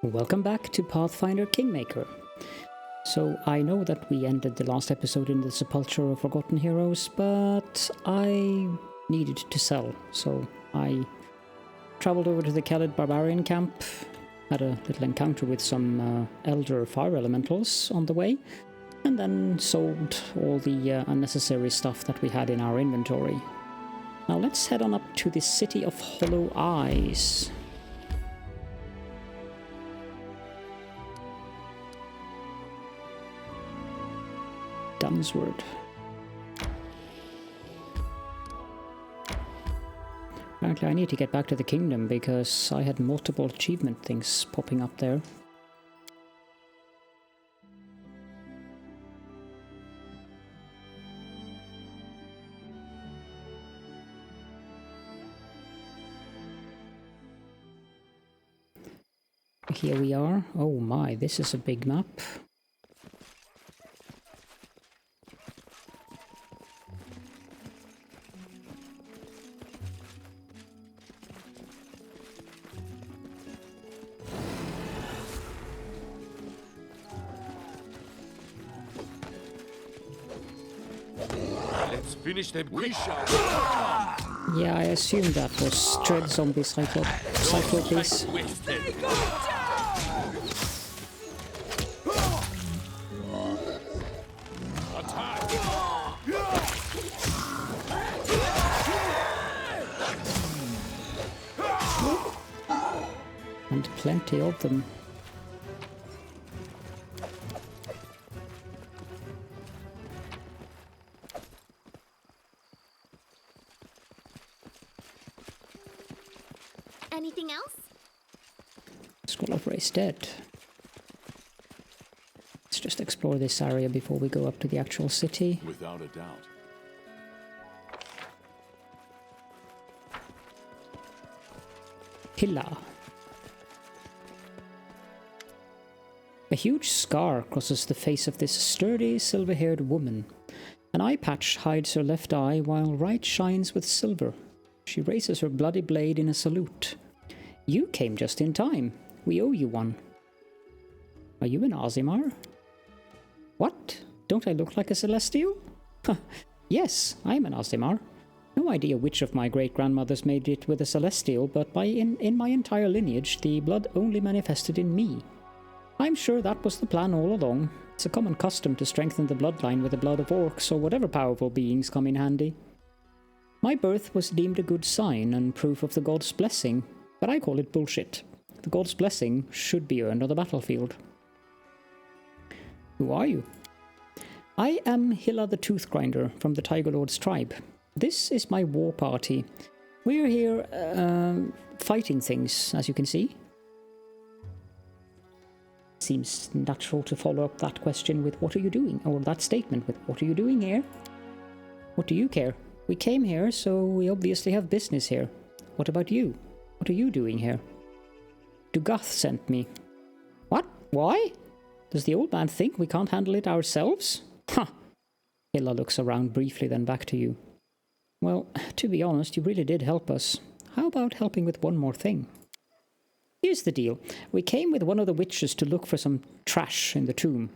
Welcome back to Pathfinder Kingmaker. So I know that we ended the last episode in the sepulchre of forgotten heroes, but I needed to sell, so I travelled over to the Caledorn barbarian camp, had a little encounter with some elder fire elementals on the way, and then sold all the unnecessary stuff that we had in our inventory. Now let's head on up to the City of Hollow Eyes. Dunsword. Apparently I need to get back to the kingdom because I had multiple achievement things popping up there. Here we are. Oh my, this is a big map. Finish them. We shall. Yeah, I assumed that was Dread Zombie Cyclops. And plenty of them. Anything else? Scroll of Race Dead. Let's just explore this area before we go up to the actual city. Without a doubt. Hilla. A huge scar crosses the face of this sturdy, silver-haired woman. An eye patch hides her left eye, while right shines with silver. She raises her bloody blade in a salute. You came just in time. We owe you one. Are you an Aasimar? What? Don't I look like a Celestial? Yes, I'm an Aasimar. No idea which of my great-grandmothers made it with a Celestial, but in my entire lineage, the blood only manifested in me. I'm sure that was the plan all along. It's a common custom to strengthen the bloodline with the blood of orcs or whatever powerful beings come in handy. My birth was deemed a good sign and proof of the god's blessing, but I call it bullshit. The god's blessing should be earned on the battlefield. Who are you? I am Hilla the Toothgrinder from the Tiger Lord's tribe. This is my war party. We're here fighting things, as you can see. Seems natural to follow up that question with what are you doing, or that statement with what are you doing here? What do you care? We came here, so we obviously have business here. What about you? What are you doing here? Dugath sent me. What? Why? Does the old man think we can't handle it ourselves? Huh! Hilla looks around briefly, then back to you. Well, to be honest, you really did help us. How about helping with one more thing? Here's the deal. We came with one of the witches to look for some trash in the tomb.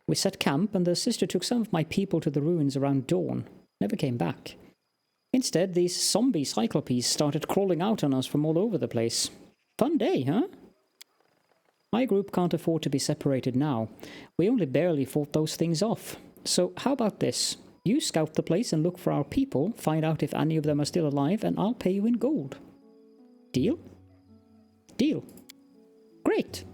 We set camp, and the sister took some of my people to the ruins around dawn. Never came back. Instead, these zombie cyclopes started crawling out on us from all over the place. Fun day, huh? My group can't afford to be separated now. We only barely fought those things off. So how about this? You scout the place and look for our people, find out if any of them are still alive, and I'll pay you in gold. Deal? Deal. Great.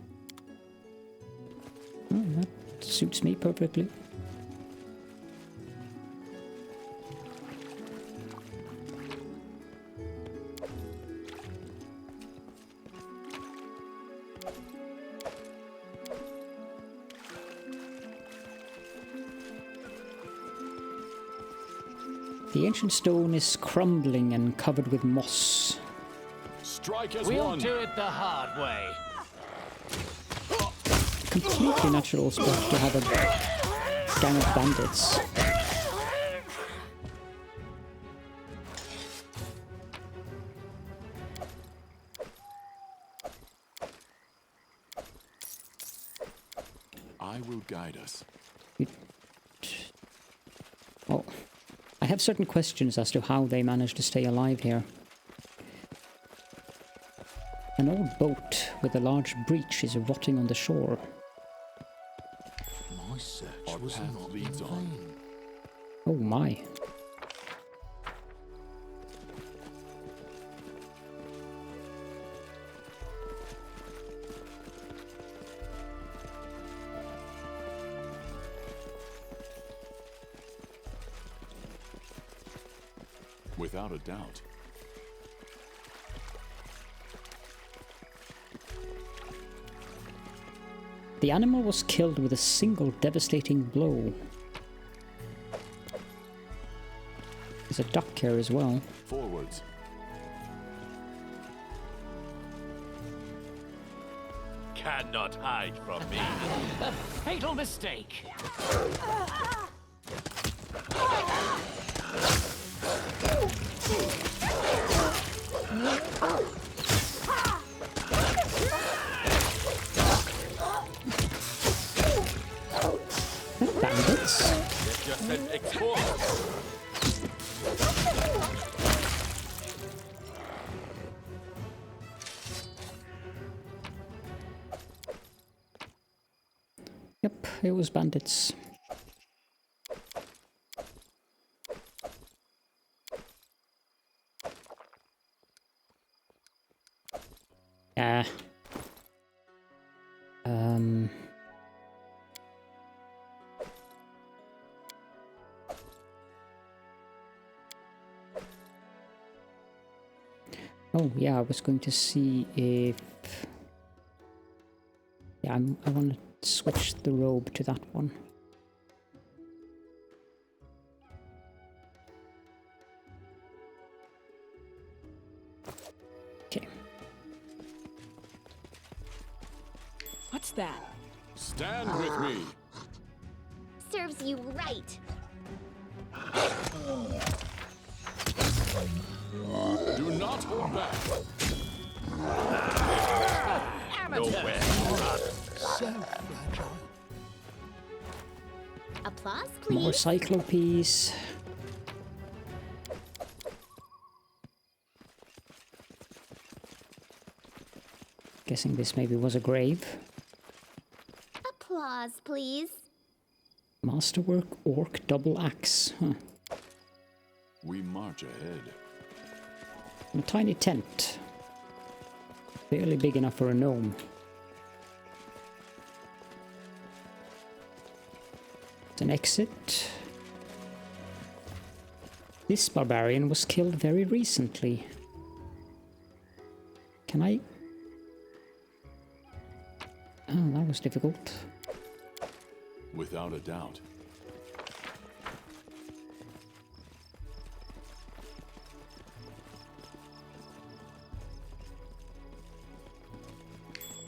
Oh, that suits me perfectly. The ancient stone is crumbling and covered with moss. Strike as we'll one. do it the hard way. Completely natural spot to have a gang of bandits. I will guide us. Oh, I have certain questions as to how they managed to stay alive here. An old boat with a large breach is rotting on the shore. My search Our was path not leads in on. vain. Oh my. Without a doubt. The animal was killed with a single devastating blow. There's a duck here as well. Forwards. Cannot hide from me. A fatal mistake. Bandits. Get yourself exposed. Yep, it was bandits. Ah. Oh yeah, I was going to see if... Yeah, I want to switch the robe to that one. Okay. What's that? Stand with me. Serves you right. Do not hold back. Nowhere. So fragile. Applause, More please. cyclopes. Guessing this maybe was a grave. Applause, please. Masterwork orc double axe. Huh. We march ahead. A tiny tent. Barely big enough for a gnome. It's an exit. This barbarian was killed very recently. Can I... Oh, that was difficult. Without a doubt.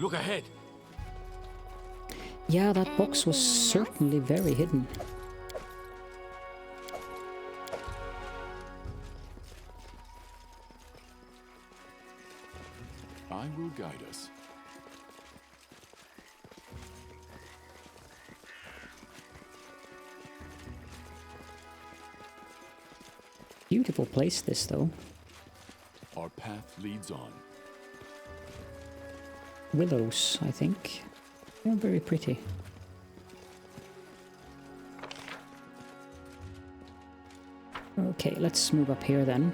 Look ahead. Yeah, that box was certainly very hidden. I will guide us. Beautiful place this though. Our path leads on. Willows, I think. They're very pretty. Okay, let's move up here then.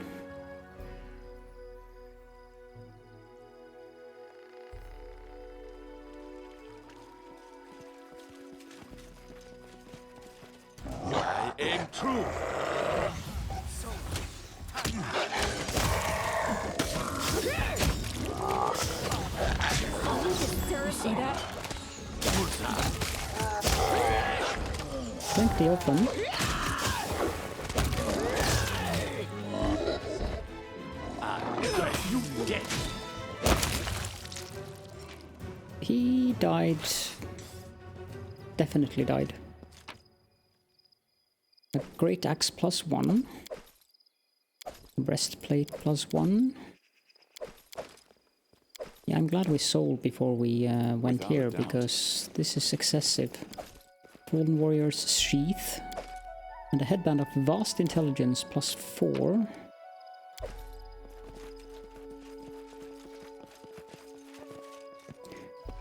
I aim true. See that? Plenty of them. You dead. He died. Definitely died. A great axe +1. Breastplate +1. Yeah, I'm glad we sold before we went Without here, a doubt. because this is excessive. Fallen Warrior's Sheath. And a headband of Vast Intelligence +4.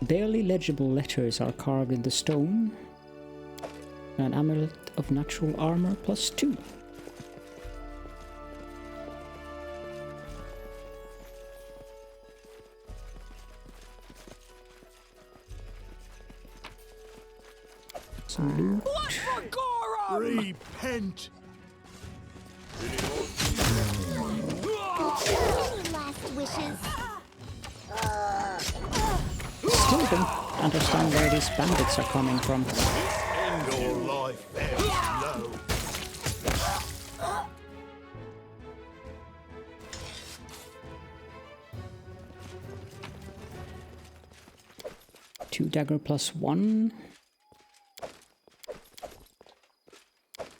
Barely legible letters are carved in the stone. An amulet of natural armor +2. Some loot. Repent! Any last wishes? Still don't understand where these bandits are coming from. End your life very slow. Two dagger +1.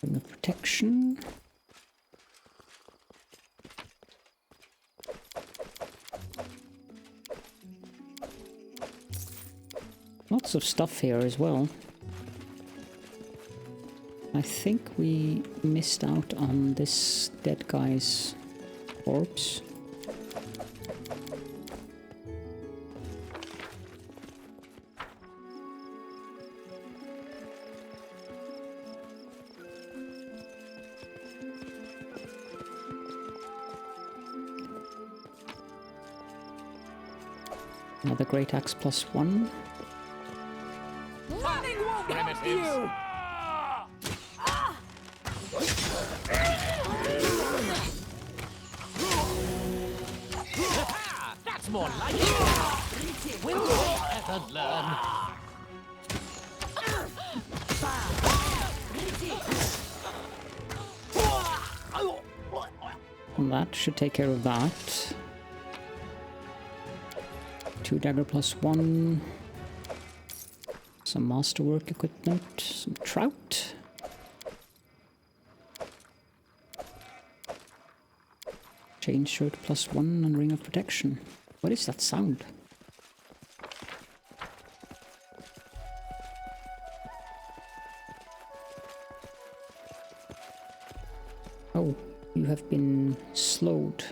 Ring of protection. Lots of stuff here as well. I think we missed out on this dead guy's corpse. Another great axe +1. Running won't help you! That's more like it. Will we ever learn? And that should take care of that. Two dagger +1. Some masterwork equipment. Some trout. Chain shirt +1 and ring of protection. What is that sound? Oh, you have been slowed.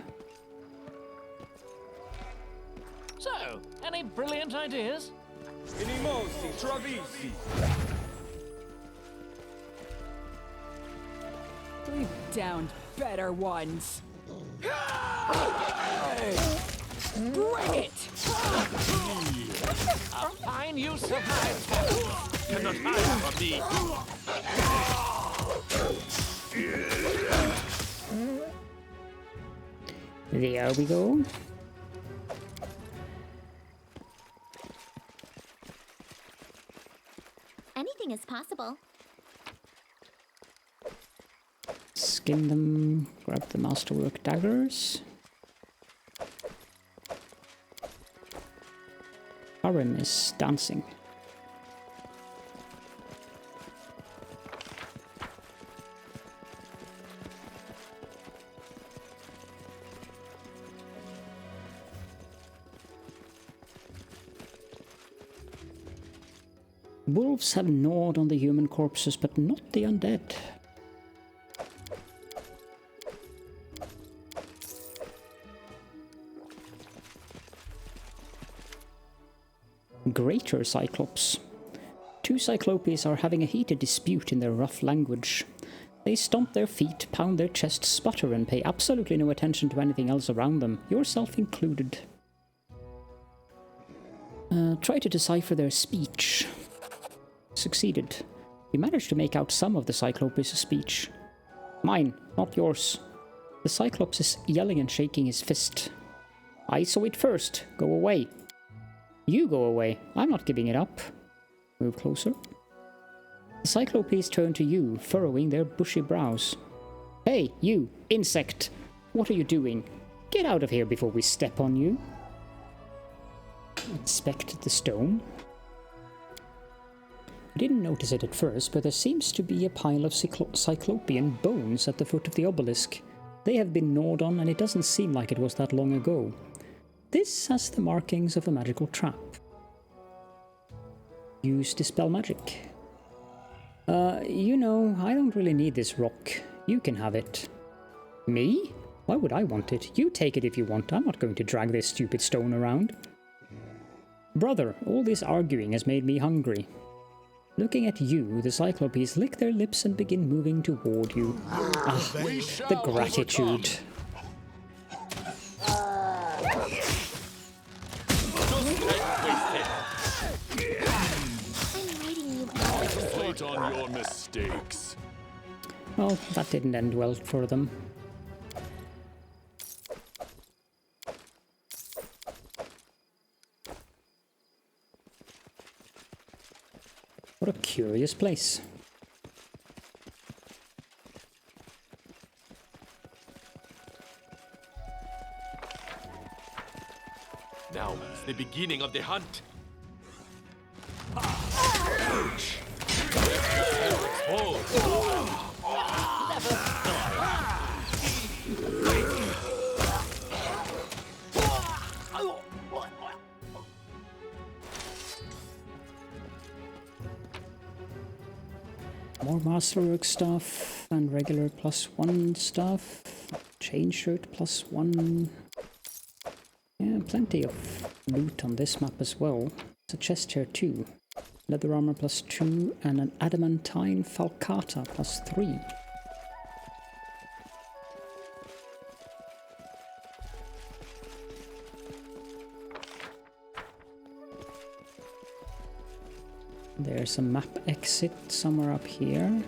So, any brilliant ideas? We've downed better ones. Bring it! A fine use of my talent. Cannot hide from me. There we go. Anything is possible. Skin them, grab the masterwork daggers. Arim is dancing. Wolves have gnawed on the human corpses, but not the undead. Greater Cyclops. Two Cyclopes are having a heated dispute in their rough language. They stomp their feet, pound their chests, sputter, and pay absolutely no attention to anything else around them, yourself included. Try to decipher their speech. Succeeded. We managed to make out some of the Cyclops' speech. Mine, not yours. The Cyclops is yelling and shaking his fist. I saw it first. Go away. You go away. I'm not giving it up. Move closer. The Cyclopes turn to you, furrowing their bushy brows. Hey, you, insect! What are you doing? Get out of here before we step on you. Inspect the stone. I didn't notice it at first, but there seems to be a pile of Cyclopean bones at the foot of the obelisk. They have been gnawed on, and it doesn't seem like it was that long ago. This has the markings of a magical trap. Use Dispel Magic. You know, I don't really need this rock. You can have it. Me? Why would I want it? You take it if you want. I'm not going to drag this stupid stone around. Brother, all this arguing has made me hungry. Looking at you, the Cyclopes lick their lips and begin moving toward you. Ah, the gratitude. Wait on your mistakes. Well, that didn't end well for them. What a curious place. Now is the beginning of the hunt. More Masterwork stuff and regular +1 stuff. Chain shirt +1. Yeah, plenty of loot on this map as well. There's a chest here too. Leather armor +2 and an adamantine falcata +3. There's a map exit somewhere up here.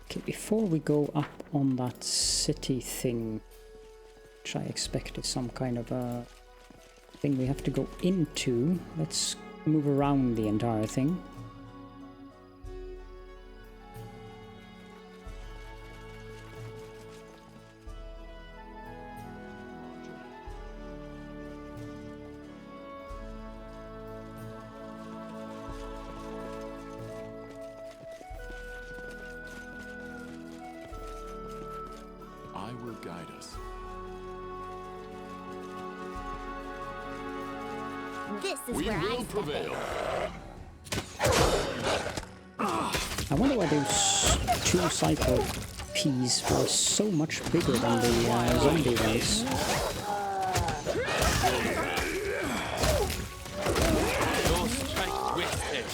Okay, before we go up on that city thing, which I expect is some kind of a thing we have to go into, let's move around the entire thing. I will guide us. This is We where I will step prevail. I wonder why those two Cyclopes were so much bigger than the zombie ones. No strike wasted.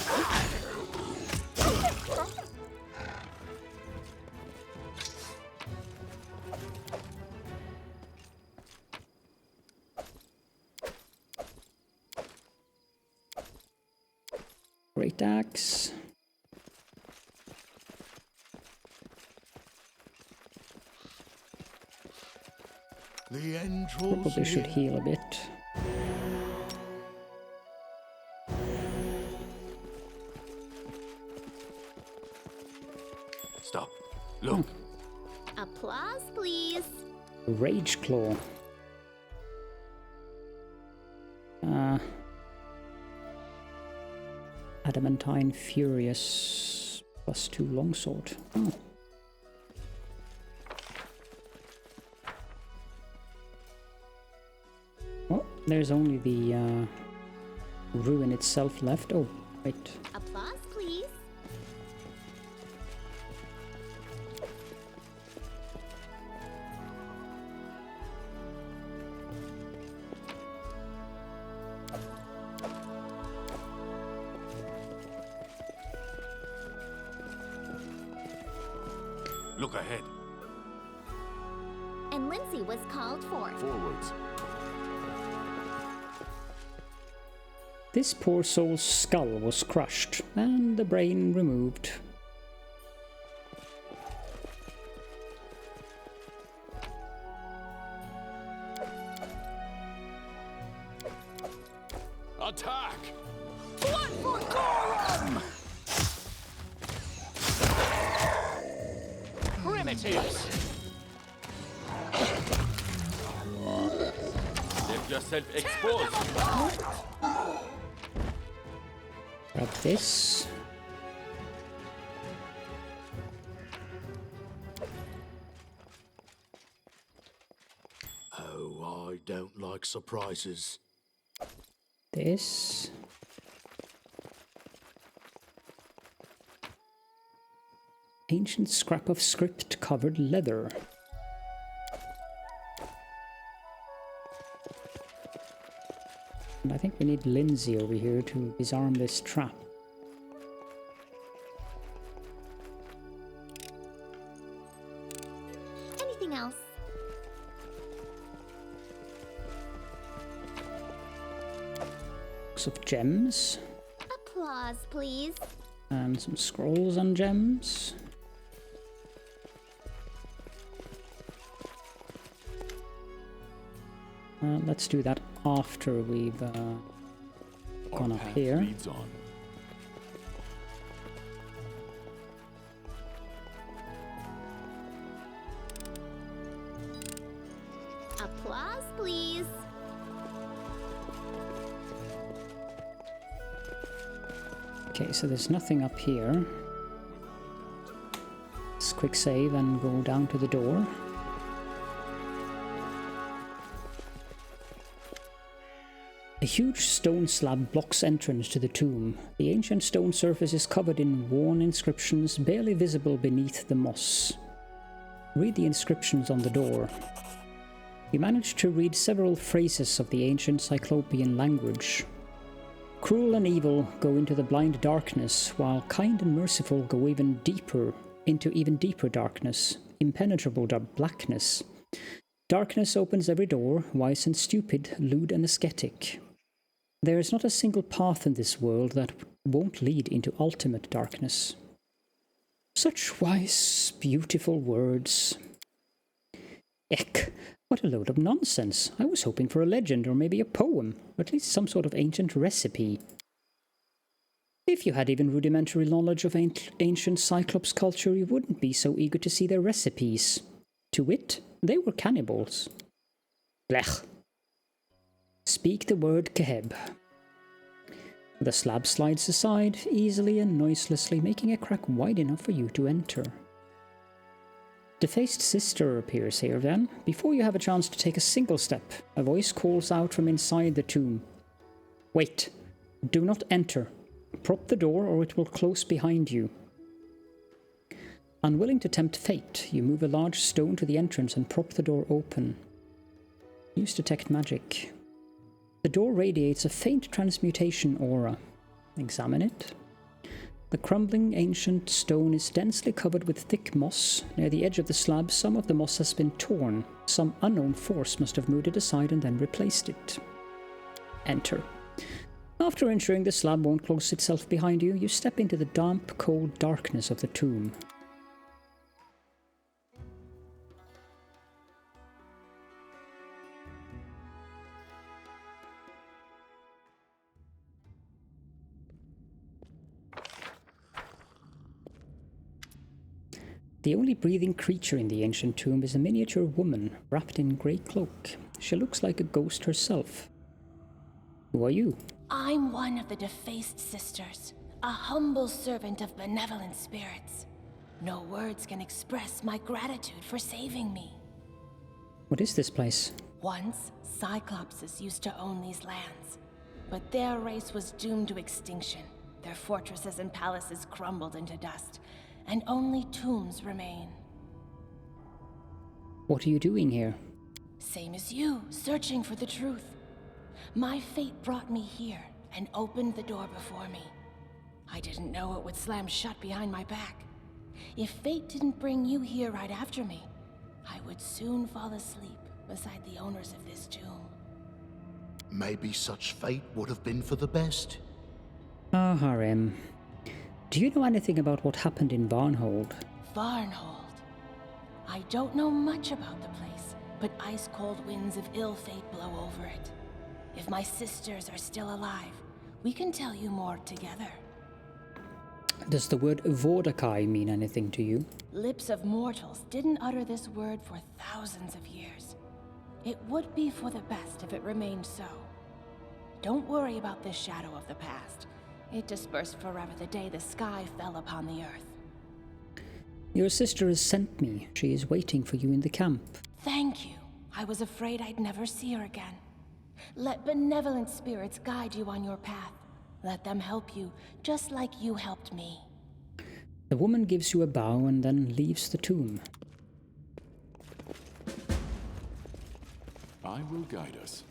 Great axe. The end draws Probably should near. heal a bit. Stop. Look. Applause, please. Rage Claw. Adamantine Furious +2 longsword. Oh. Well, there's only the ruin itself left. Oh, wait. Applause, please. Look ahead. And Lindsay was called for. Forwards. This poor soul's skull was crushed and the brain removed. Attack! Blood for Gorum! Primitives! Leave yourself exposed. Grab this. I don't like surprises. This. Ancient scrap of script-covered leather. And I think we need Lindsay over here to disarm this trap. Anything else? Box of gems. Applause, please. And some scrolls and gems. Let's do that after we've gone up here. Leads on. Applause, please. Okay, so there's nothing up here. Let's quick save and go down to the door. A huge stone slab blocks entrance to the tomb. The ancient stone surface is covered in worn inscriptions, barely visible beneath the moss. Read the inscriptions on the door. You manage to read several phrases of the ancient Cyclopean language. Cruel and evil go into the blind darkness, while kind and merciful go even deeper darkness, impenetrable blackness. Darkness opens every door, wise and stupid, lewd and ascetic. There is not a single path in this world that won't lead into ultimate darkness. Such wise, beautiful words. Eck, what a load of nonsense. I was hoping for a legend or maybe a poem, or at least some sort of ancient recipe. If you had even rudimentary knowledge of ancient Cyclops culture, you wouldn't be so eager to see their recipes. To wit, they were cannibals. Blech. Speak the word Keheb. The slab slides aside, easily and noiselessly, making a crack wide enough for you to enter. Defaced sister appears here then. Before you have a chance to take a single step, a voice calls out from inside the tomb. Wait. Do not enter. Prop the door or it will close behind you. Unwilling to tempt fate, you move a large stone to the entrance and prop the door open. Use detect magic. The door radiates a faint transmutation aura. Examine it. The crumbling ancient stone is densely covered with thick moss. Near the edge of the slab, some of the moss has been torn. Some unknown force must have moved it aside and then replaced it. Enter. After ensuring the slab won't close itself behind you, you step into the damp, cold darkness of the tomb. The only breathing creature in the ancient tomb is a miniature woman wrapped in grey cloak. She looks like a ghost herself. Who are you? I'm one of the Defaced sisters, a humble servant of benevolent spirits. No words can express my gratitude for saving me. What is this place? Once, Cyclopses used to own these lands, but their race was doomed to extinction. Their fortresses and palaces crumbled into dust, and only tombs remain. What are you doing here? Same as you, searching for the truth. My fate brought me here and opened the door before me. I didn't know it would slam shut behind my back. If fate didn't bring you here right after me, I would soon fall asleep beside the owners of this tomb. Maybe such fate would have been for the best. Ah, Harem. Do you know anything about what happened in Varnhold? Varnhold. I don't know much about the place, but ice-cold winds of ill fate blow over it. If my sisters are still alive, we can tell you more together. Does the word Vordakai mean anything to you? Lips of mortals didn't utter this word for thousands of years. It would be for the best if it remained so. Don't worry about this shadow of the past. It dispersed forever the day the sky fell upon the earth. Your sister has sent me. She is waiting for you in the camp. Thank you. I was afraid I'd never see her again. Let benevolent spirits guide you on your path. Let them help you, just like you helped me. The woman gives you a bow and then leaves the tomb. I will guide us.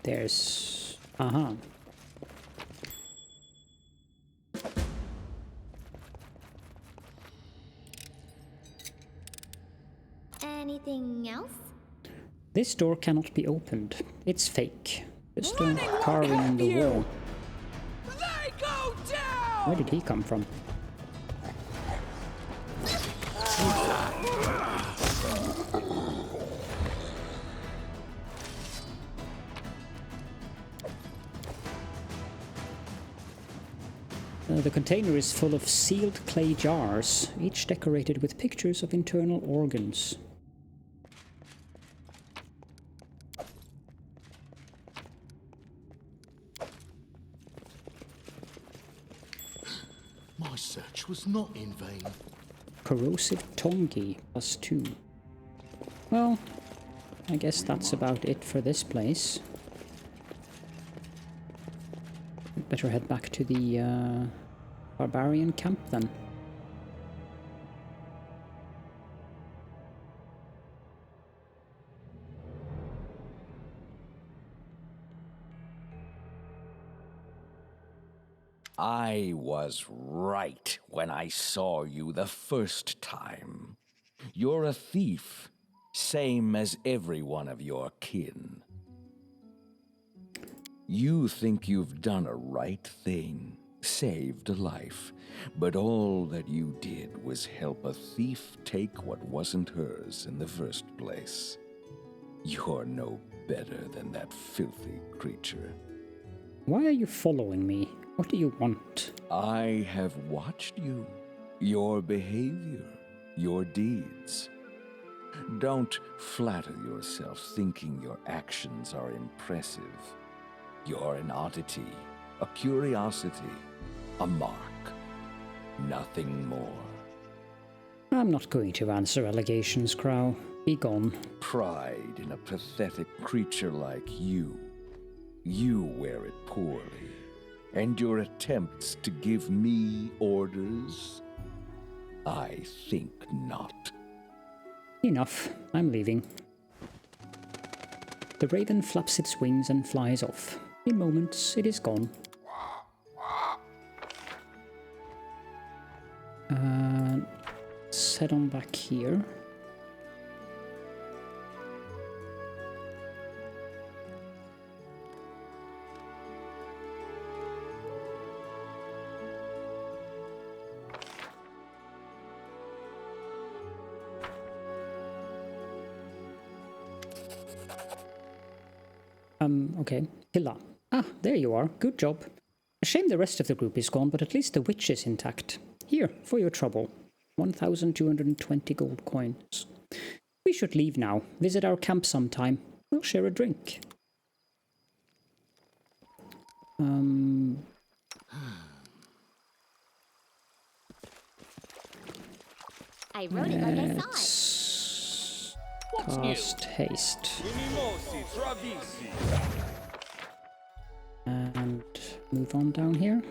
There's... Anything else? This door cannot be opened. It's fake. Just a carving in the wall. They go down! Where did he come from? The container is full of sealed clay jars, each decorated with pictures of internal organs. My search was not in vain. Corrosive Tongi, +2. Well, I guess that's about it for this place. Better head back to the barbarian camp then. I was right when I saw you the first time. You're a thief, same as every one of your kin. You think you've done a right thing, saved a life, but all that you did was help a thief take what wasn't hers in the first place. You're no better than that filthy creature. Why are you following me? What do you want? I have watched you, your behavior, your deeds. Don't flatter yourself thinking your actions are impressive. You're an oddity, a curiosity, a mark. Nothing more. I'm not going to answer allegations, Crow. Be gone. Pride in a pathetic creature like you. You wear it poorly. And your attempts to give me orders? I think not. Enough. I'm leaving. The raven flaps its wings and flies off. In moments, it is gone. Let's head on back here. Okay. Hilla. Ah, there you are. Good job. A shame the rest of the group is gone, but at least the witch is intact. Here, for your trouble. 1,220 gold coins. We should leave now. Visit our camp sometime. We'll share a drink. I wrote it like I saw it. Cast haste. And move on down here.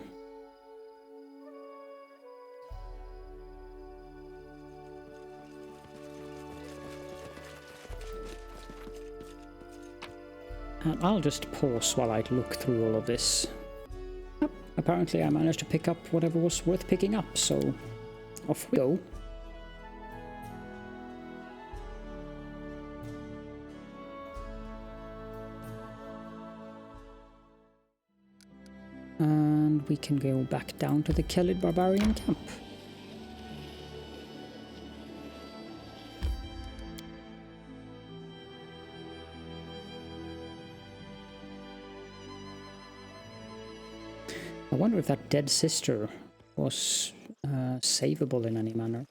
And I'll just pause while I look through all of this. Oh, apparently I managed to pick up whatever was worth picking up, so off we go. And we can go back down to the Caledorn barbarian camp. I wonder if that dead sister was savable in any manner.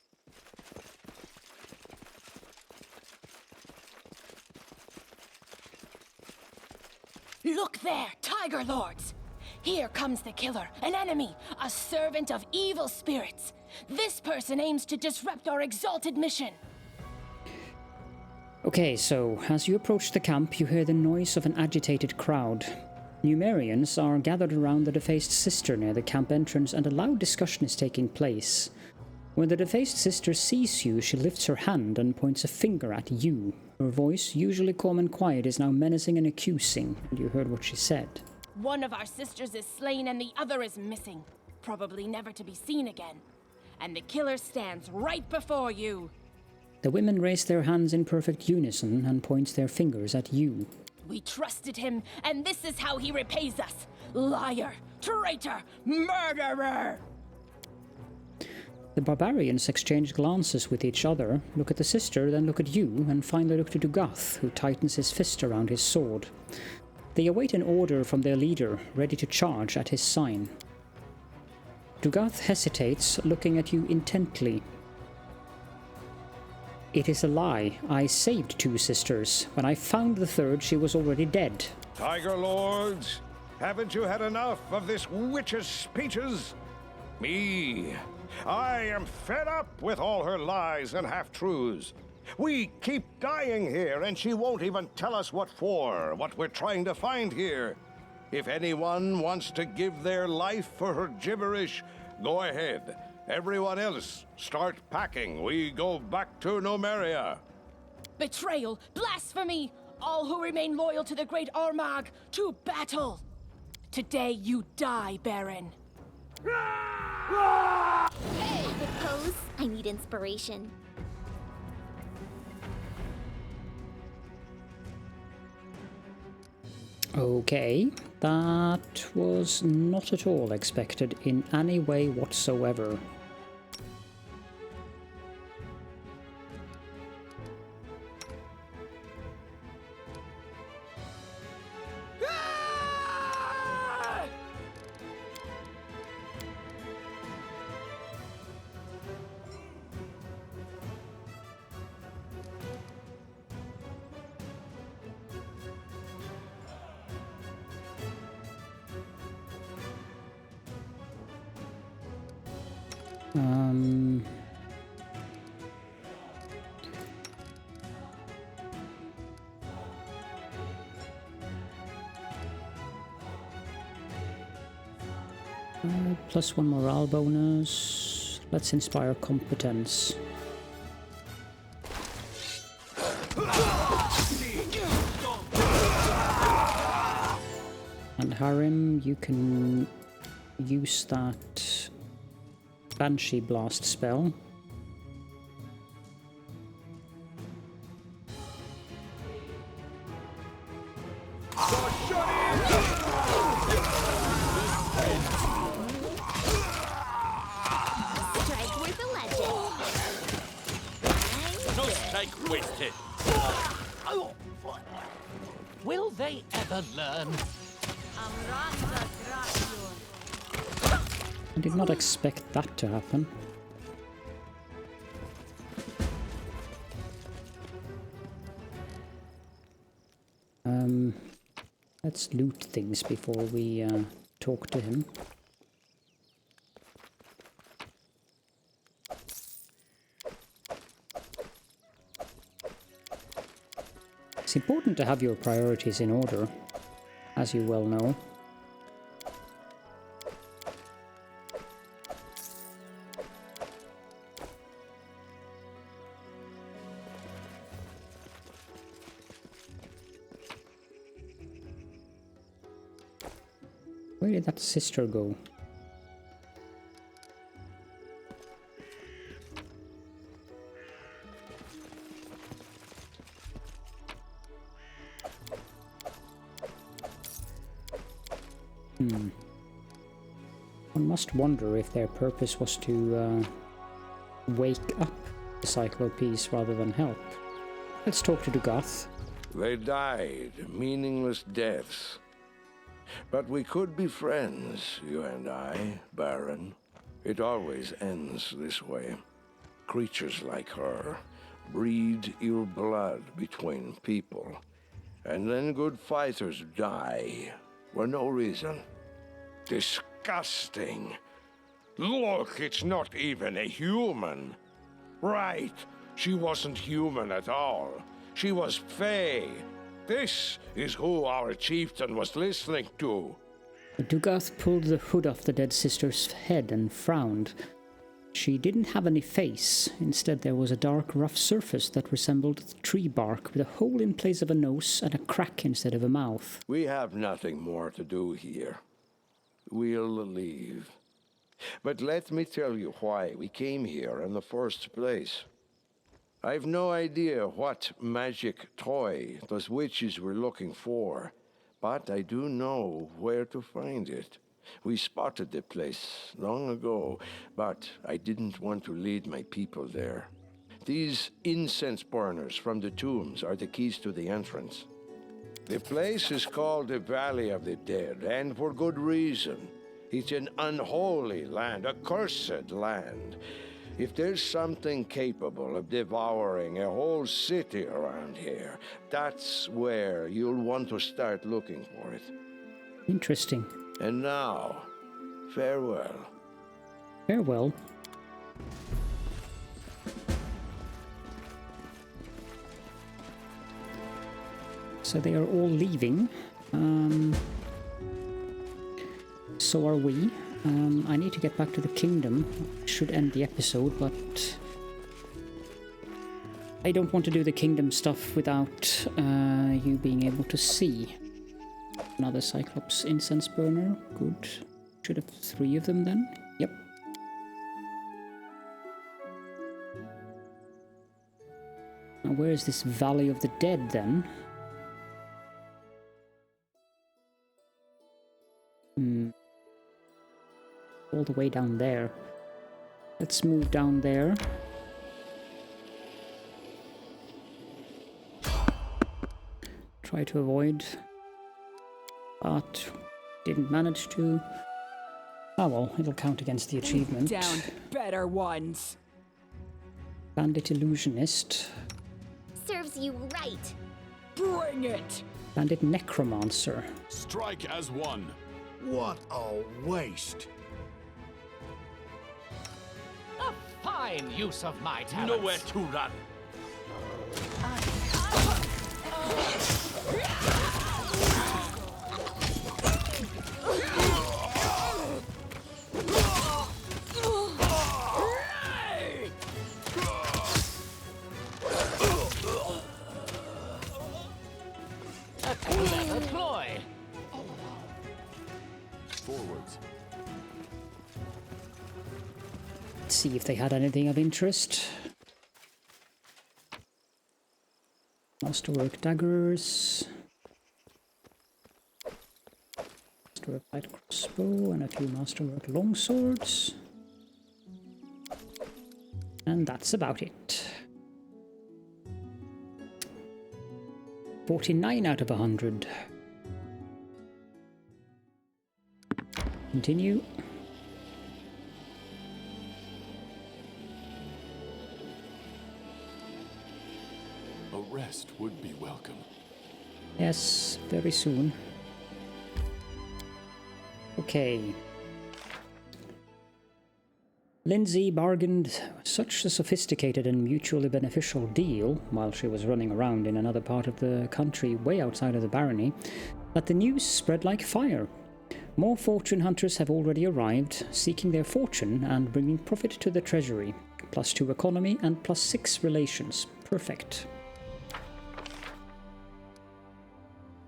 Look there, Tiger Lords! Here comes the killer, an enemy, a servant of evil spirits. This person aims to disrupt our exalted mission. Okay, so as you approach the camp, you hear the noise of an agitated crowd. Numerians are gathered around the Defaced sister near the camp entrance, and a loud discussion is taking place. When the Defaced sister sees you, she lifts her hand and points a finger at you. Her voice, usually calm and quiet, is now menacing and accusing, and you heard what she said. One of our sisters is slain and the other is missing, probably never to be seen again. And the killer stands right before you. The women raise their hands in perfect unison and point their fingers at you. We trusted him, and this is how he repays us. Liar, traitor, murderer! The barbarians exchange glances with each other, look at the sister, then look at you, and finally look to Dugath, who tightens his fist around his sword. They await an order from their leader, ready to charge at his sign. Dugath hesitates, looking at you intently. It is a lie. I saved 2 sisters. When I found the third, she was already dead. Tiger Lords, haven't you had enough of this witch's speeches? Me, I am fed up with all her lies and half-truths. We keep dying here, and she won't even tell us what for, what we're trying to find here. If anyone wants to give their life for her gibberish, go ahead. Everyone else, start packing. We go back to Numeria. Betrayal, blasphemy! All who remain loyal to the great Armagh, to battle! Today you die, Baron. Hey, good pose. I need inspiration. Okay, that was not at all expected in any way whatsoever. Plus 1 morale bonus. Let's inspire competence. And Harim, you can use that Banshee Blast spell. Will they ever learn? I did not expect that to happen. Let's loot things before we talk to him. It's important to have your priorities in order, as you well know. Where did that sister go? One must wonder if their purpose was to wake up the Cyclopes rather than help. Let's talk to Dugath. They died meaningless deaths. But we could be friends, you and I, Baron. It always ends this way. Creatures like her breed ill blood between people. And then good fighters die for no reason. Disgusting. Look, it's not even a human. Right, she wasn't human at all. She was Fae. This is who our chieftain was listening to. Dugath pulled the hood off the dead sister's head and frowned. She didn't have any face. Instead, there was a dark, rough surface that resembled tree bark with a hole in place of a nose and a crack instead of a mouth. We have nothing more to do here. We'll leave. But let me tell you why we came here in the first place. I've no idea what magic toy those witches were looking for, but I do know where to find it. We spotted the place long ago, but I didn't want to lead my people there. These incense burners from the tombs are the keys to the entrance. The place is called the Valley of the Dead, and for good reason. It's an unholy land, a cursed land. If there's something capable of devouring a whole city around here, that's where you'll want to start looking for it. Interesting. And now, farewell. Farewell. So they are all leaving. So are we. I need to get back to the kingdom. Should end the episode, but I don't want to do the kingdom stuff without you being able to see. Another Cyclops incense burner. Good. Should have 3 of them then. Yep. Now where is this Valley of the Dead then? All the way down there. Let's move down there. Try to avoid, but didn't manage to. Ah well, it'll count against the achievement. Down better ones. Bandit Illusionist. Serves you right. Bring it. Bandit Necromancer. Strike as one. What a waste. A fine use of my talents. Nowhere to run. A clever ploy. Forwards. Let's see if they had anything of interest. Masterwork daggers. Masterwork light crossbow and a few masterwork longswords. And that's about it. 49 out of 100. Continue. A rest would be welcome. Yes, very soon. Okay. Lindsay bargained such a sophisticated and mutually beneficial deal while she was running around in another part of the country way outside of the barony that the news spread like fire. More fortune hunters have already arrived, seeking their fortune and bringing profit to the treasury. +2 economy and +6 relations. Perfect.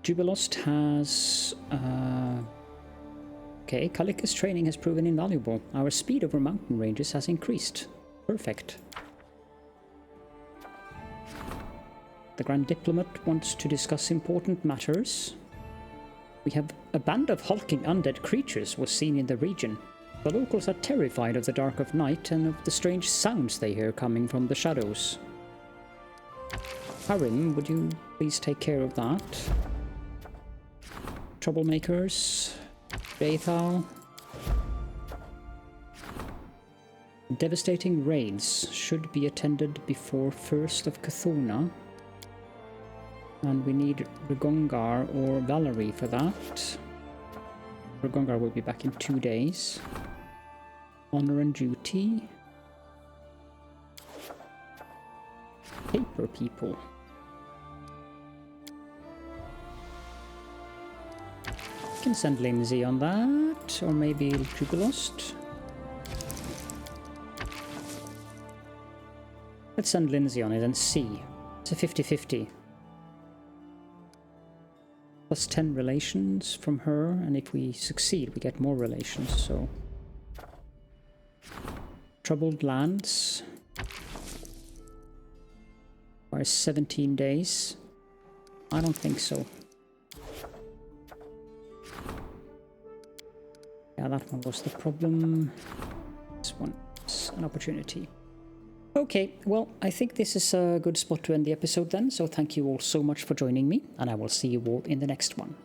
Jubilost has... Okay, Kalika's training has proven invaluable. Our speed over mountain ranges has increased. Perfect. The Grand Diplomat wants to discuss important matters. We have a band of hulking undead creatures was seen in the region. The locals are terrified of the dark of night and of the strange sounds they hear coming from the shadows. Harim, would you please take care of that? Troublemakers. Bathal. Devastating raids should be attended before 1st of Cathuna. And we need Rigongar or Valerie for that. Gongar will be back in 2 days. Honor and duty. Paper people. Can send Lindsay on that, or maybe Tubelost. Let's send Lindsay on it and see. It's a 50-50. Plus 10 relations from her, and if we succeed, we get more relations, so... Troubled lands. Requires 17 days. I don't think so. Yeah, that one was the problem. This one's an opportunity. Okay, well, I think this is a good spot to end the episode then, so thank you all so much for joining me, and I will see you all in the next one.